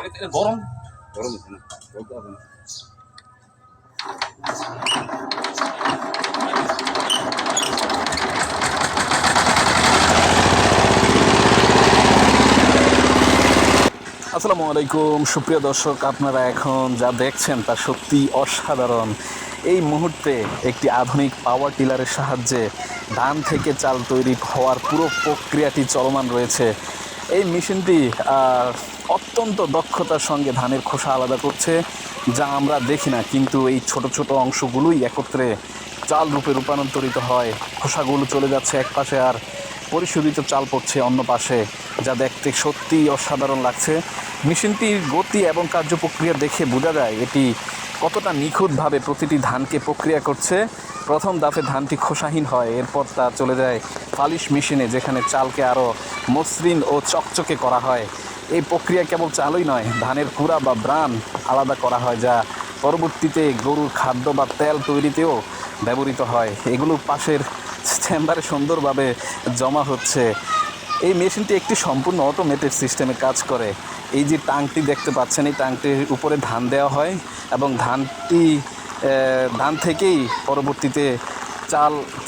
এটা গরম গরম হচ্ছে না, বলতে হবে না। আসসালামু আলাইকুম সুপ্রিয় দর্শক, আপনারা এখন যা দেখছেন তা সত্যি অসাধারণ। এই মুহূর্তে একটি আধুনিক পাওয়ার টিলারের সাহায্যে ধান থেকে চাল তৈরি হওয়ার পুরো প্রক্রিয়াটি চলমান রয়েছে। এই মেশিনটি অত্যন্ত দক্ষতার সঙ্গে ধানের খোসা আলাদা করছে, যা আমরা দেখি না, কিন্তু এই ছোট ছোট অংশগুলোই একত্রে চাল রূপে রূপান্তরিত হয়। খোসাগুলো চলে যাচ্ছে এক পাশে আর পরিশোধিত চাল পড়ছে অন্য পাশে, যা দেখতে সত্যিই অসাধারণ লাগছে। মেশিনটির গতি এবং কার্যপ্রক্রিয়া দেখে বোঝা যায় এটি কতটা নিখুঁতভাবে প্রতিটি ধানকে প্রক্রিয়া করছে। প্রথম ধাপে ধানটি খোসাহীন হয়, এরপর তা চলে যায় পালিশ মেশিনে, যেখানে চালকে আরও মসৃণ ও চকচকে করা হয়। এই প্রক্রিয়া কেবল চালই নয়, ধানের কুড়া বা ব্রান আলাদা করা হয়, যা পরবর্তীতে গরুর খাদ্য বা তেল তৈরিতেও ব্যবহৃত হয়। এগুলো পাশের চেম্বারে সুন্দরভাবে জমা হচ্ছে। এই মেশিনটি একটি সম্পূর্ণ অটোমেটেড সিস্টেমে কাজ করে। এই যে টাংটি দেখতে পাচ্ছেন, এই টাংটির উপরে ধান দেওয়া হয় এবং ধান থেকেই পরবর্তীতে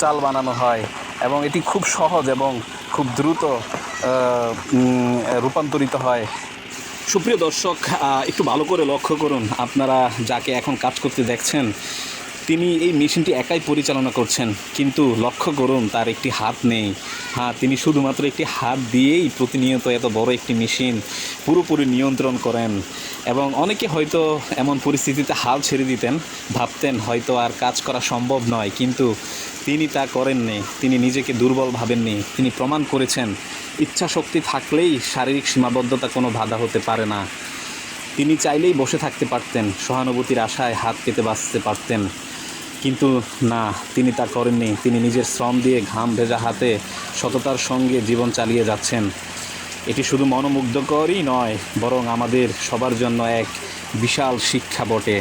চাল বানানো হয়, এবং এটি খুব সহজ এবং খুব দ্রুত রূপান্তরিত হয়। সুপ্রিয় দর্শক, একটু ভালো করে লক্ষ্য করুন, আপনারা যাকে এখন কাজ করতে দেখছেন তিনি এই মেশিনটি একাই পরিচালনা করছেন, কিন্তু লক্ষ্য করুন তার একটি হাত নেই। তিনি শুধুমাত্র একটি হাত দিয়েই প্রতিনিয়ত এত বড় একটি মেশিন পুরোপুরি নিয়ন্ত্রণ করেন। এবং অনেকে হয়তো এমন পরিস্থিতিতে হাল ছেড়ে দিতেন, ভাবতেন হয়তো আর কাজ করা সম্ভব নয়, কিন্তু তিনি তা করেননি। তিনি নিজেকে দুর্বল ভাবেননি। তিনি প্রমাণ করেছেন ইচ্ছা শক্তি থাকলেই শারীরিক সীমাবদ্ধতা কোনো বাধা হতে পারে না। তিনি চাইলেই বসে থাকতে পারতেন, সহানুভূতির আশায় হাত পেতে বাঁচতে পারতেন, কিন্তু না, তিনি তা করেননি। তিনি নিজের শ্রম দিয়ে ঘাম ভেজা হাতে সততার সঙ্গে জীবন চালিয়ে যাচ্ছেন। এটি শুধু মনোমুগ্ধকরই নয়, বরং আমাদের সবার জন্য এক বিশাল শিক্ষা বটে।